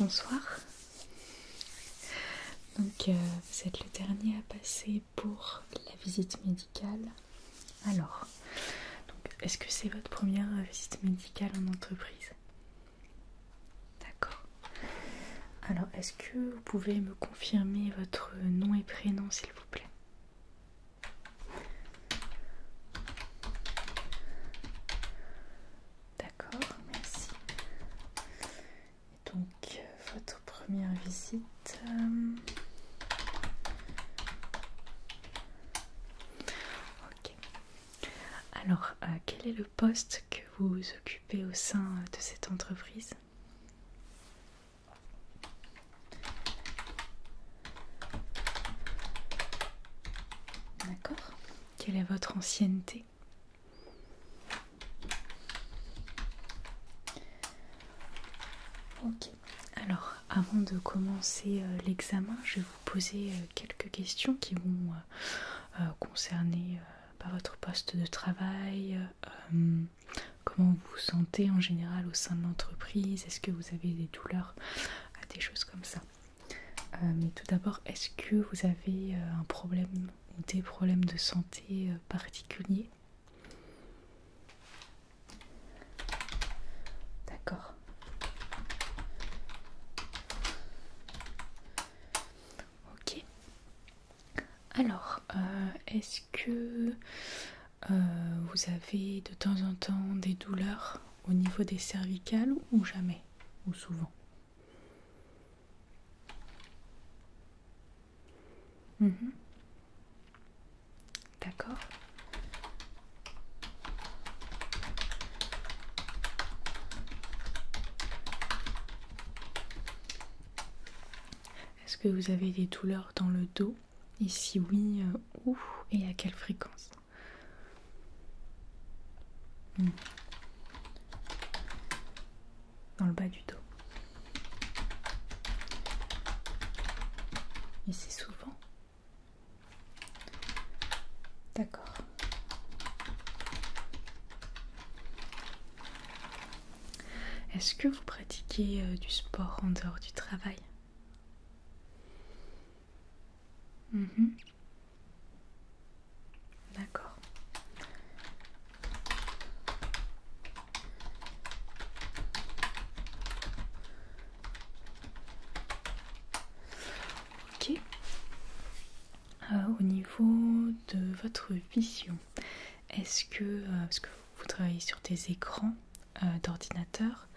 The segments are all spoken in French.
bonsoir. Donc vous êtes le dernier à passer pour la visite médicale. Alors, est-ce que c'est votre première visite médicale en entreprise? D'accord. Alors, est-ce que vous pouvez me confirmer votre nom et prénom, s'il vous plaît? D'accord, merci. Et donc, votre première visite... Ok. Alors, quel est le poste que vous occupez au sein de cette entreprise? D'accord. Quelle est votre ancienneté? Ok. Alors, avant de commencer l'examen, je vais vous poser quelques questions qui vont concerner votre poste de travail, comment vous vous sentez en général au sein de l'entreprise, est-ce que vous avez des douleurs, des choses comme ça. Mais tout d'abord, est-ce que vous avez un problème ou des problèmes de santé particuliers? D'accord. Ok. Alors, est-ce que vous avez de temps en temps des douleurs au niveau des cervicales ou jamais? Ou souvent? D'accord. Est-ce que vous avez des douleurs dans le dos? Et si oui, où et à quelle fréquence? Dans le bas du dos. Et c'est souvent? D'accord. Est-ce que vous pratiquez du sport en dehors du travail? D'accord. Ok. Au niveau de votre vision, est-ce que, parce que vous travaillez sur des écrans d'ordinateur,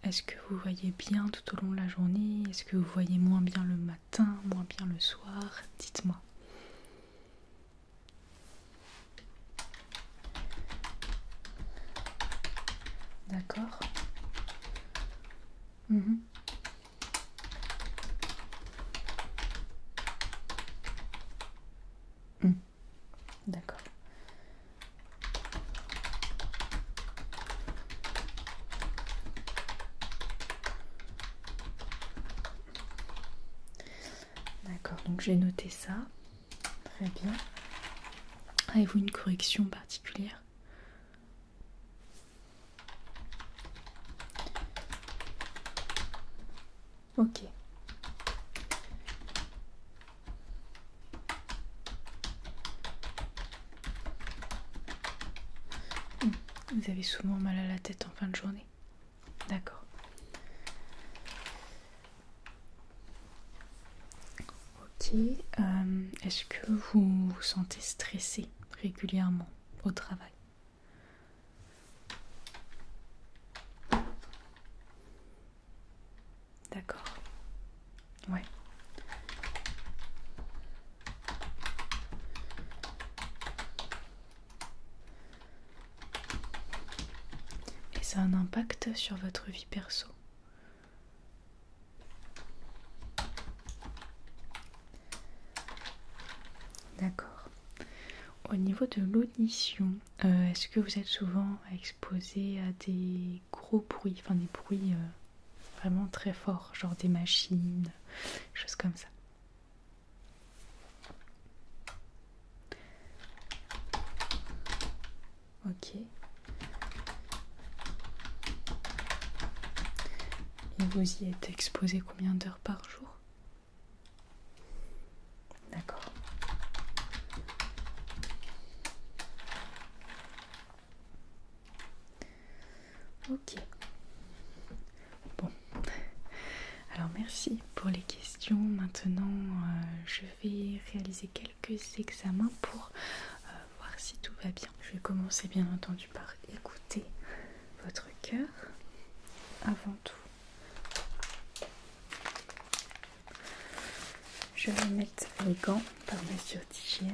est-ce que vous voyez bien tout au long de la journée? Est-ce que vous voyez moins bien le matin, moins bien le soir? Dites-moi. D'accord. D'accord. D'accord, donc j'ai noté ça. Très bien. Avez-vous une correction particulière? Ok. Vous avez souvent mal à la tête en fin de journée? D'accord. Ok. Est-ce que vous vous sentez stressé régulièrement au travail? D'accord. Ouais. Et ça a un impact sur votre vie perso? D'accord. Au niveau de l'audition, est-ce que vous êtes souvent exposé à des gros bruits, enfin des bruits vraiment très forts, genre des machines, choses comme ça? Ok. Et vous y êtes exposé combien d'heures par jour? D'accord. Ok. Bon. Alors merci pour les questions. Maintenant, je vais réaliser quelques examens pour voir si tout va bien. Je vais commencer bien entendu par écouter votre cœur avant tout. Je vais mettre les gants par mesure d'hygiène.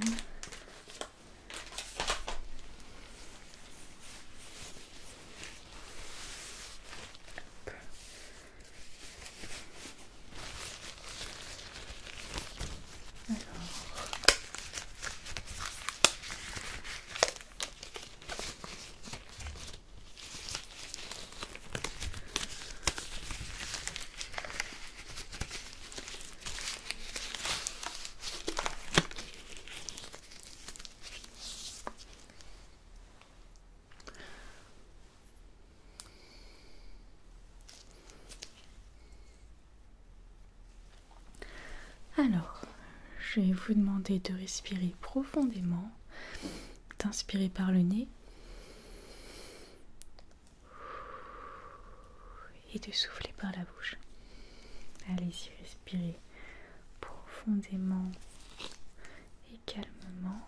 Alors, je vais vous demander de respirer profondément, d'inspirer par le nez et de souffler par la bouche. Allez-y, respirez profondément et calmement.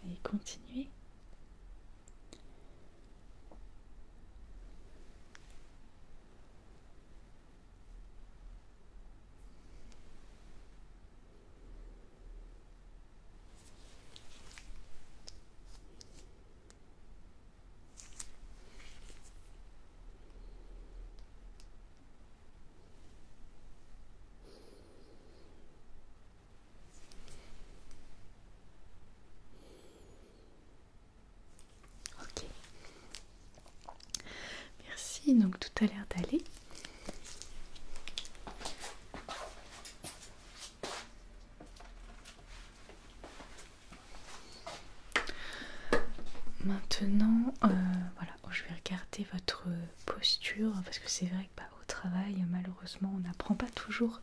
Et continuez. Ok. Merci, donc tout a l'air d'aller. Maintenant, voilà, je vais regarder votre posture parce que c'est vrai que au travail, malheureusement, on n'apprend pas toujours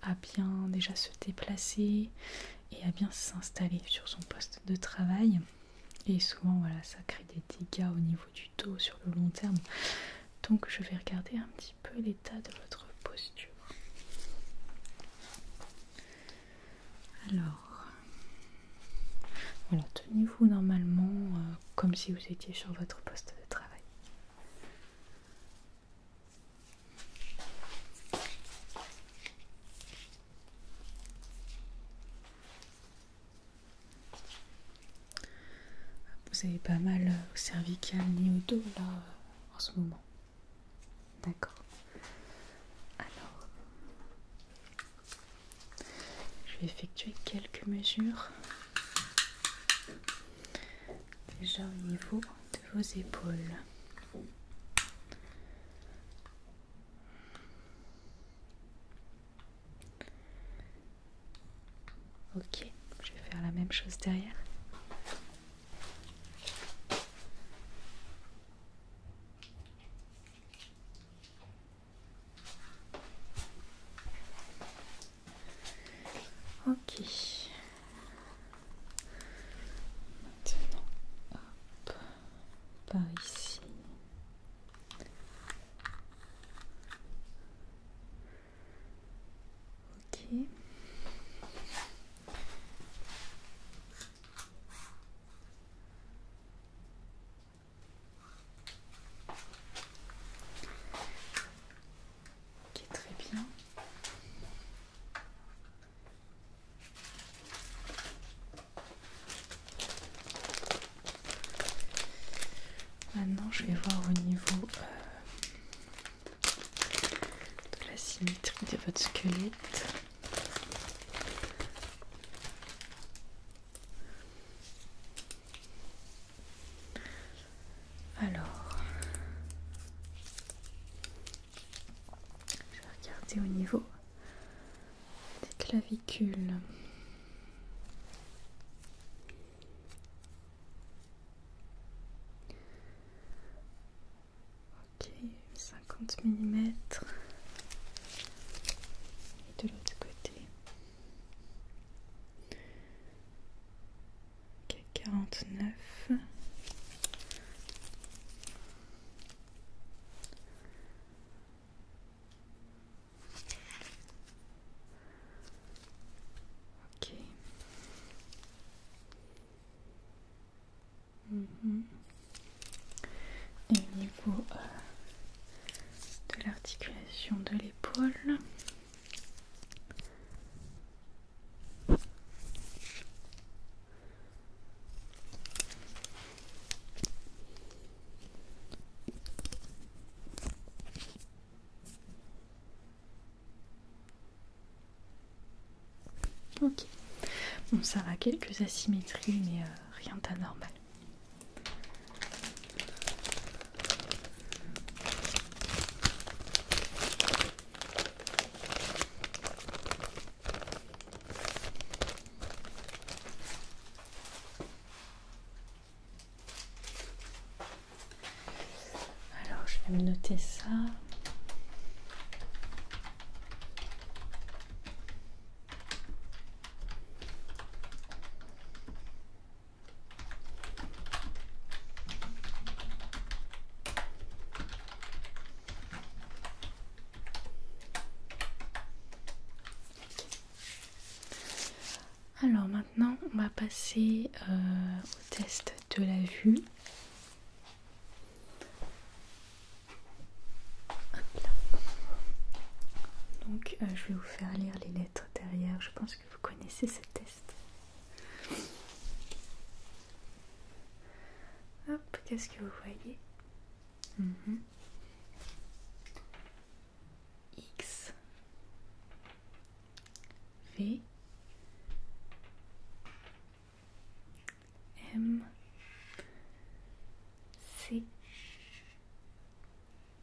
à bien déjà se déplacer et à bien s'installer sur son poste de travail. Et souvent, voilà, ça crée des dégâts au niveau du dos sur le long terme. Donc, je vais regarder un petit peu l'état de votre posture. Alors, voilà, tenez-vous normalement comme si vous étiez sur votre poste de travail. Vous avez pas mal au cervical ni au dos là en ce moment. D'accord. Alors, je vais effectuer quelques mesures. Déjà au niveau de vos épaules. Ok, je vais faire la même chose derrière. Ok. Maintenant, hop, par ici. Ok. Ok, très bien. Maintenant, je vais voir au niveau de la symétrie de votre squelette. niveau des clavicules. Ok, 50 mm. Et de l'autre côté. Ok, 49. Ok. Et au niveau de l'articulation de l'épaule. Ok, bon ça va, quelques asymétries mais rien d'anormal. Alors je vais me noter ça. Alors maintenant on va passer au test de la vue. Hop là. Donc je vais vous faire lire les lettres derrière, je pense que vous connaissez ce test. Hop, qu'est-ce que vous voyez? X, V, M, C,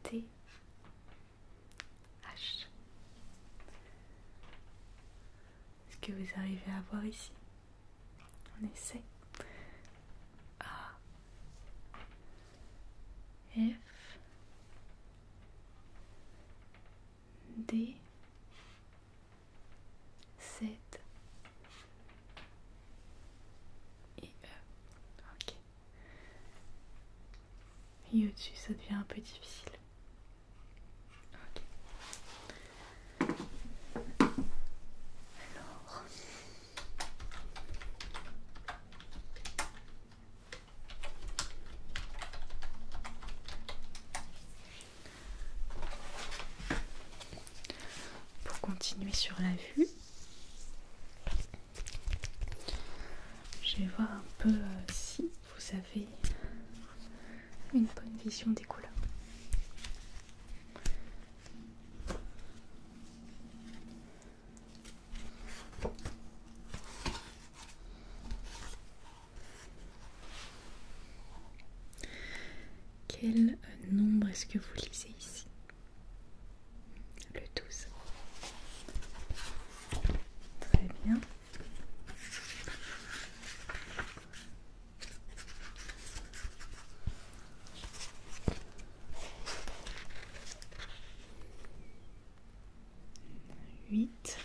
T, H. Est-ce que vous arrivez à voir ici? On essaie. A, F, D, Z et E. Ok. Et au-dessus, ça devient un peu difficile. Ok. Alors. Pour continuer sur la vue, je vais voir un peu si vous avez une bonne vision des couleurs. Quel nombre est-ce que vous lisez ici? Le 12. Très bien. Huit.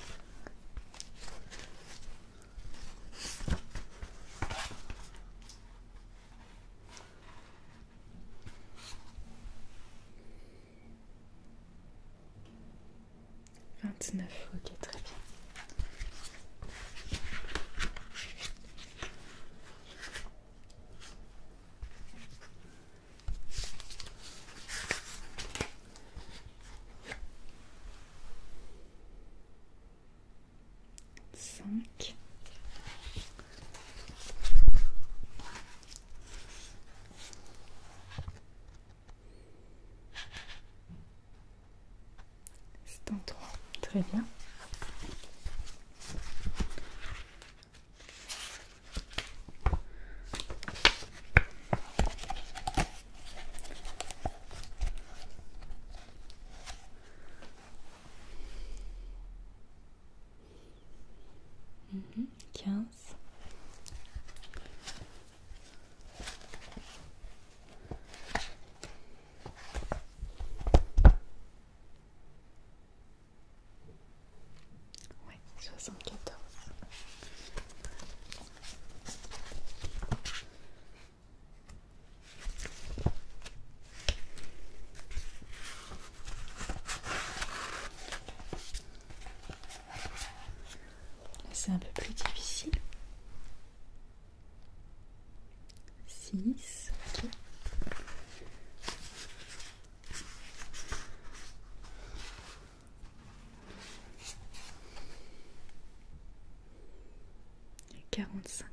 29, ok, très bien. Cinq. 73. Très bien. 48. 15. Ouais, 74. C'est un peu plus difficile. 6, ok. 45.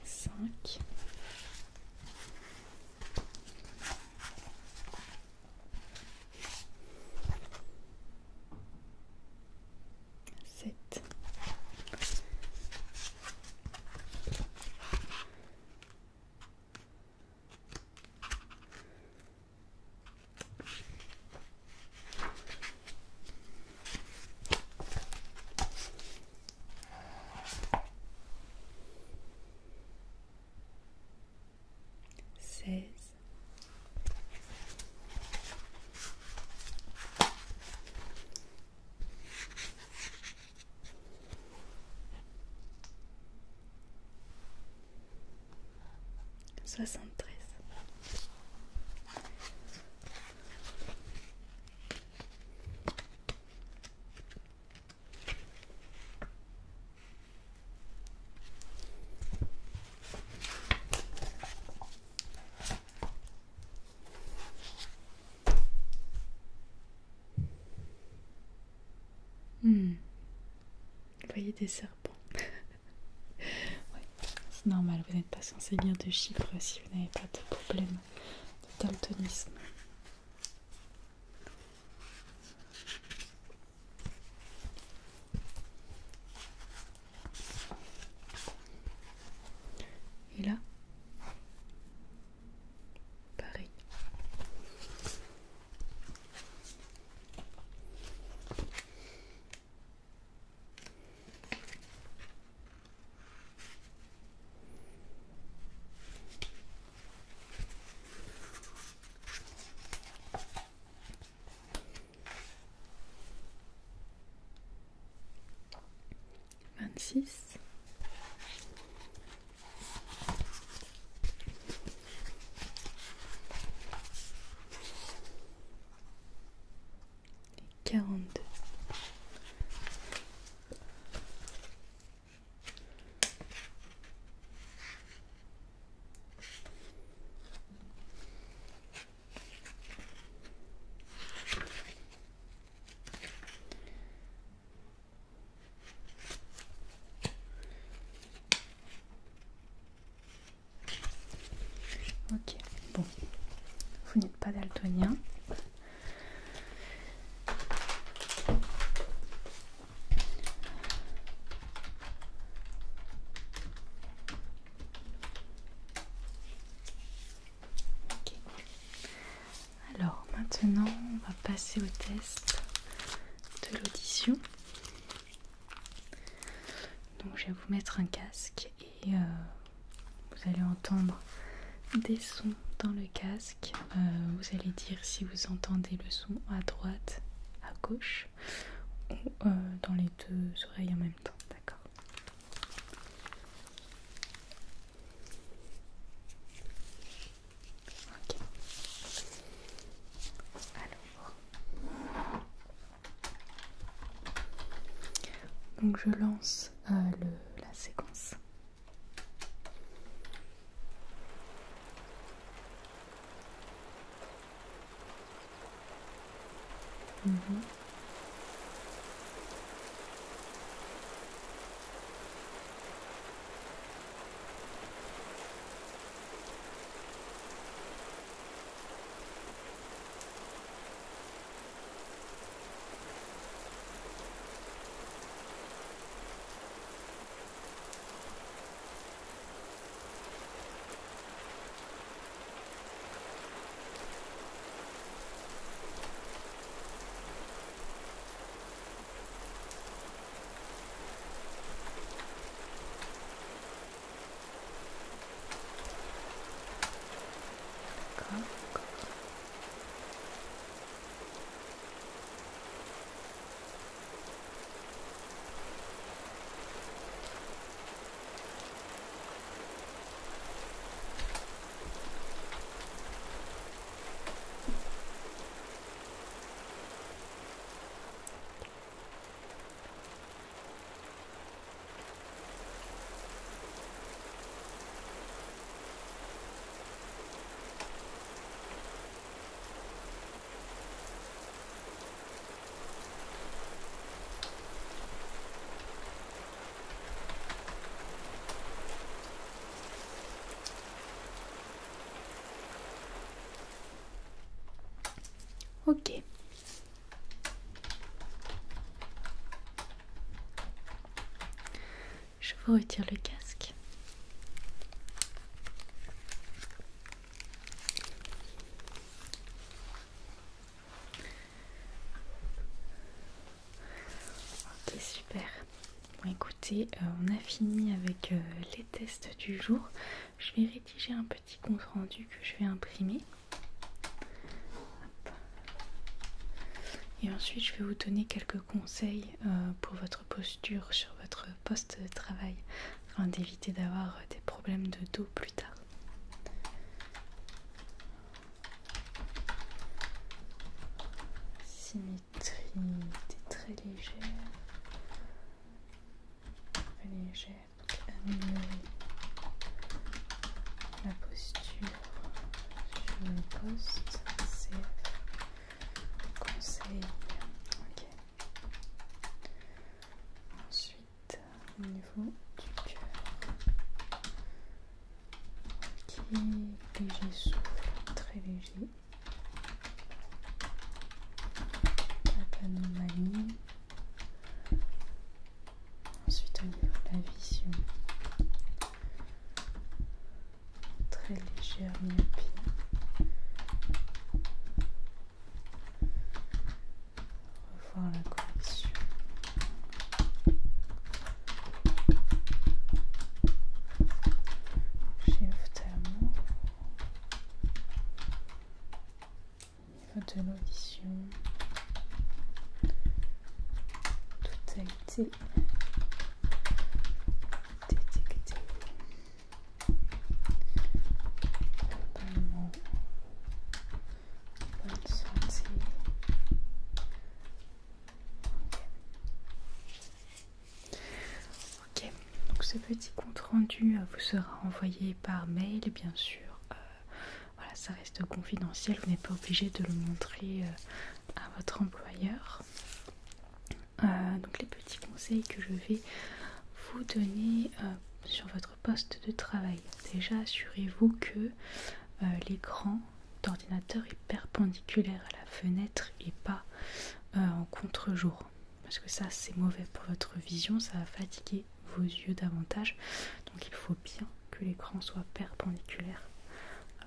5. 7. 16. 73. Vous voyez des serpents. Ouais, c'est normal, vous n'êtes pas censé lire de chiffres si vous n'avez pas de problème de daltonisme. Et là, pareil. Six. 42. 'Ok, bon, vous n'êtes pas daltonien. Ok. Alors maintenant, on va passer au test de l'audition. Donc je vais vous mettre un casque et vous allez entendre des sons dans le casque. Vous allez dire si vous entendez le son à droite, à gauche ou dans les deux oreilles en même temps, d'accord? Ok. Alors, donc je lance la séquence. vous retire le casque. Ok, super. Bon, écoutez, on a fini avec les tests du jour. Je vais rédiger un petit compte rendu que je vais imprimer. Hop. Et ensuite, je vais vous donner quelques conseils pour votre posture sur votre poste de travail, afin d'éviter d'avoir des problèmes de dos plus tard. Symétrie était très légère. Donc améliorer la posture sur le poste. CF conseil. Ok. Ensuite, au niveau du cœur. Ok, léger souffle, très léger. Pas d'anomalie. Ensuite, au niveau de la vision, très légère myopie. Revoir la correction. Chez ophtalmo. Au niveau de l'audition, tout a été détecté. Globalement, bonne santé. Ok, donc ce petit compte rendu vous sera envoyé par mail, bien sûr. Voilà, ça reste confidentiel, vous n'êtes pas obligé de le montrer à votre employeur. Donc les petits conseils que je vais vous donner sur votre poste de travail. Déjà, assurez-vous que l'écran d'ordinateur est perpendiculaire à la fenêtre et pas en contre-jour. Parce que ça, c'est mauvais pour votre vision, ça va fatiguer vos yeux davantage. Donc il faut bien que l'écran soit perpendiculaire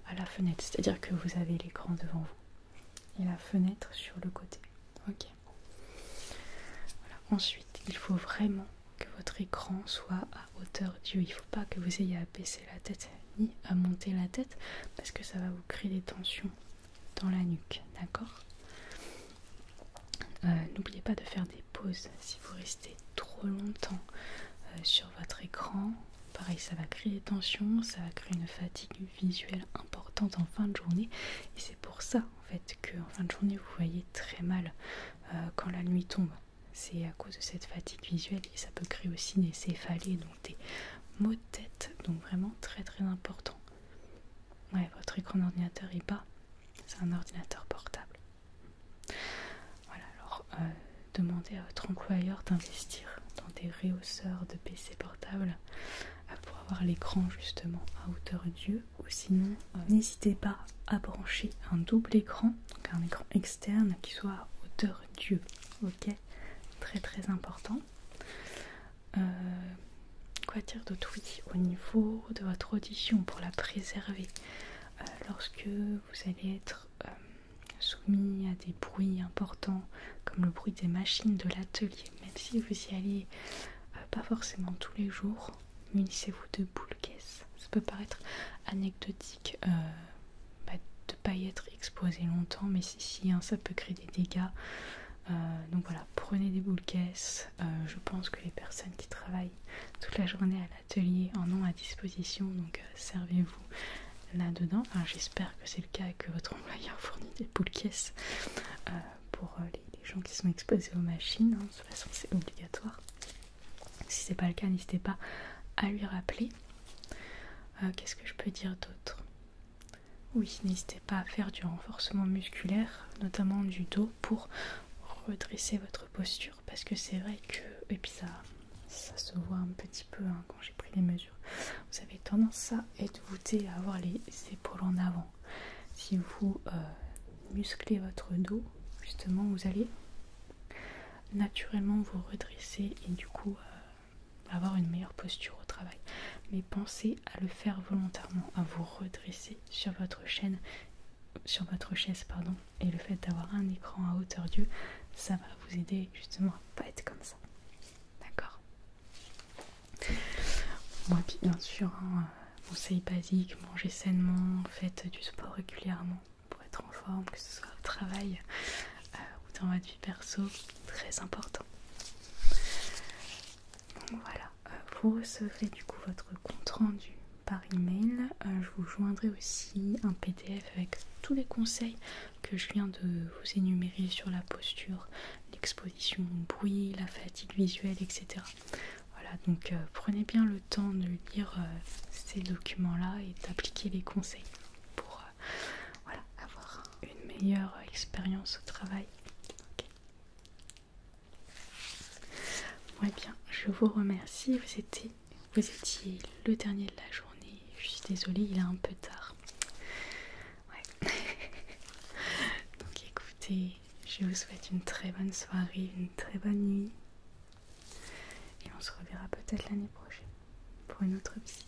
à la fenêtre. C'est-à-dire que vous avez l'écran devant vous et la fenêtre sur le côté. Ok. Voilà. Ensuite, il faut vraiment que votre écran soit à hauteur d'yeux. Il ne faut pas que vous ayez à baisser la tête ni à monter la tête parce que ça va vous créer des tensions dans la nuque, d'accord? N'oubliez pas de faire des pauses si vous restez trop longtemps sur votre écran. Pareil, ça va créer des tensions, ça va créer une fatigue visuelle importante en fin de journée et c'est pour ça en fait que en fin de journée vous voyez très mal quand la nuit tombe. C'est à cause de cette fatigue visuelle et ça peut créer aussi des céphalées, donc des maux de tête, donc vraiment très très important. Ouais, votre écran d'ordinateur est bas, c'est un ordinateur portable. Voilà, alors demandez à votre employeur d'investir dans des rehausseurs de PC portables pour avoir l'écran justement à hauteur d'yeux, ou sinon n'hésitez pas à brancher un double écran, donc un écran externe qui soit à hauteur d'yeux, ok? Très très important. Quoi dire d'autre? Oui, au niveau de votre audition, pour la préserver, lorsque vous allez être soumis à des bruits importants comme le bruit des machines de l'atelier, même si vous y allez pas forcément tous les jours, munissez-vous de boules caisses. Ça peut paraître anecdotique de ne pas y être exposé longtemps, mais si hein, ça peut créer des dégâts. Donc voilà, prenez des boules caisses. Je pense que les personnes qui travaillent toute la journée à l'atelier en ont à disposition, donc servez-vous là-dedans. Enfin, j'espère que c'est le cas et que votre employeur fournit des boules caisses pour les gens qui sont exposés aux machines. Hein. De toute façon, c'est obligatoire. Si c'est pas le cas, n'hésitez pas à lui rappeler. Qu'est-ce que je peux dire d'autre? Oui, n'hésitez pas à faire du renforcement musculaire, notamment du dos, pour redresser votre posture, parce que c'est vrai que, et puis ça se voit un petit peu hein, quand j'ai pris les mesures, vous avez tendance à être voûté, à avoir les épaules en avant. Si vous musclez votre dos, justement, vous allez naturellement vous redresser et du coup avoir une meilleure posture au travail. Mais pensez à le faire volontairement, à vous redresser sur votre chaise, pardon, et le fait d'avoir un écran à hauteur d'yeux, ça va vous aider justement à pas être comme ça. D'accord? Moi, bien sûr, conseil basique, mangez sainement, faites du sport régulièrement pour être en forme, que ce soit au travail ou dans votre vie perso, très important. Donc voilà, vous recevrez du coup votre compte rendu par email. Je vous joindrai aussi un PDF avec tous les conseils que je viens de vous énumérer sur la posture, l'exposition au bruit, la fatigue visuelle, etc. Voilà, donc prenez bien le temps de lire ces documents-là et d'appliquer les conseils pour voilà, avoir une meilleure expérience au travail. Okay. Ouais, bien, je vous remercie. Vous étiez le dernier de la journée. Je suis désolée, il est un peu tard. Ouais. Donc écoutez, je vous souhaite une très bonne soirée, une très bonne nuit. Et on se reverra peut-être l'année prochaine pour une autre visite.